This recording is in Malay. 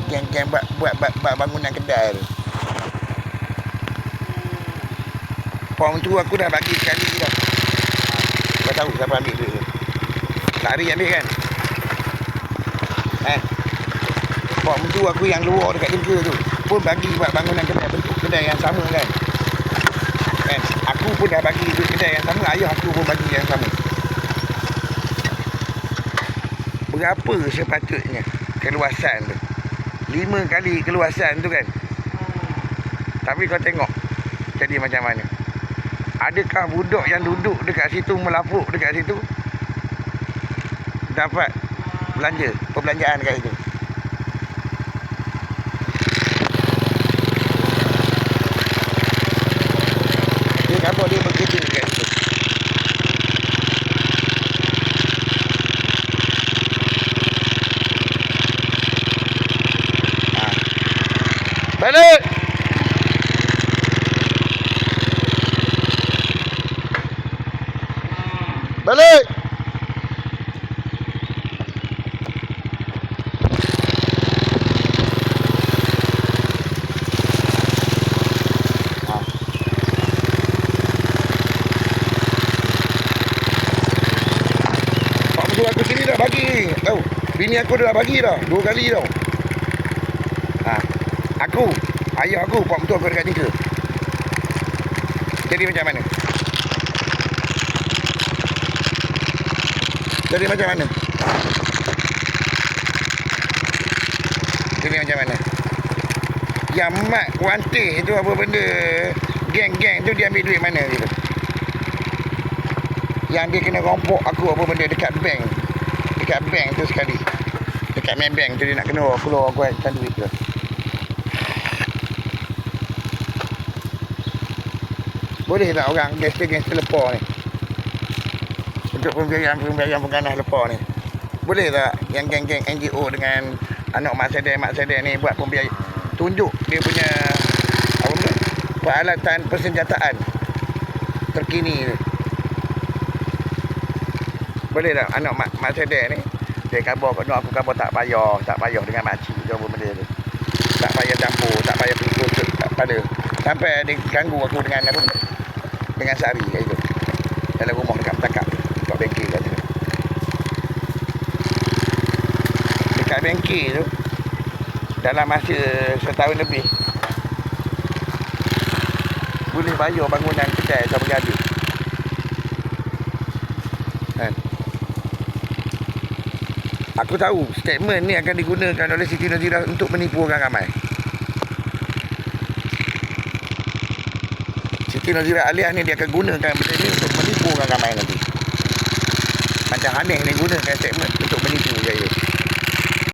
geng-geng buat bangunan kedai tu. Pom tu aku dah bagi sekali dah. Kau tahu siapa ambil duit tu? Lari ambil kan? Pom tu aku yang luar dekat Jengka tu pun bagi buat bangunan kedai, bentuk kedai yang sama kan? Aku pun dah bagi duit kedai yang sama, ayah aku pun bagi yang sama. Berapa sepatutnya keluasan tu? 5 kali keluasan tu kan? Tapi kau tengok jadi macam mana? Adakah budak yang duduk dekat situ, melapuk dekat situ, dapat belanja, perbelanjaan kat situ? Dia kapal dia bekerja dekat situ. Balik! Balik! Aku sini dah bagi tahu. Bini aku dah bagi dah 2 kali tau. Aku, ayah aku, pak mentua aku dekat Jengka. Jadi macam mana? Jadi macam mana? Jadi macam mana? Yang mat wantih tu apa benda, geng-geng tu dia ambil duit mana gitu? Yang dia kena rompok aku apa benda dekat bank. Dekat bank tu sekali. Dekat main bank tu dia nak kena keluar aku kan duit tu. Boleh tak orang gangster lepas ni? Untuk pembiayaan pengganah lepas ni. Boleh tak yang geng-geng NGO dengan anak mak sedek ni buat pembiayaan? Tunjuk dia punya apa benda? Peralatan persenjataan terkini ni. Boleh tak anak mak sedek ni dia khabar kat aku, khabar tak payah dengan makcik ke apa benda tu. Tak payah campur, tak payah pikul, tak pada. Sampai dia ganggu aku dengan apa? Dengan Sari kat situ. Dalam rumah dekat Petakak dekat bengkel kat situ. Dekat bengkel tu dalam masa setahun lebih boleh bayar bangunan kedai sama bergaduh. Kan? Aku tahu statement ni akan digunakan oleh Siti Nazirah untuk menipu orang ramai. Siti Nazirah Aliyah ni dia akan gunakan benda ni untuk menipu orang ramai nanti. Macam Hanif ni gunakan statement untuk menipu saya.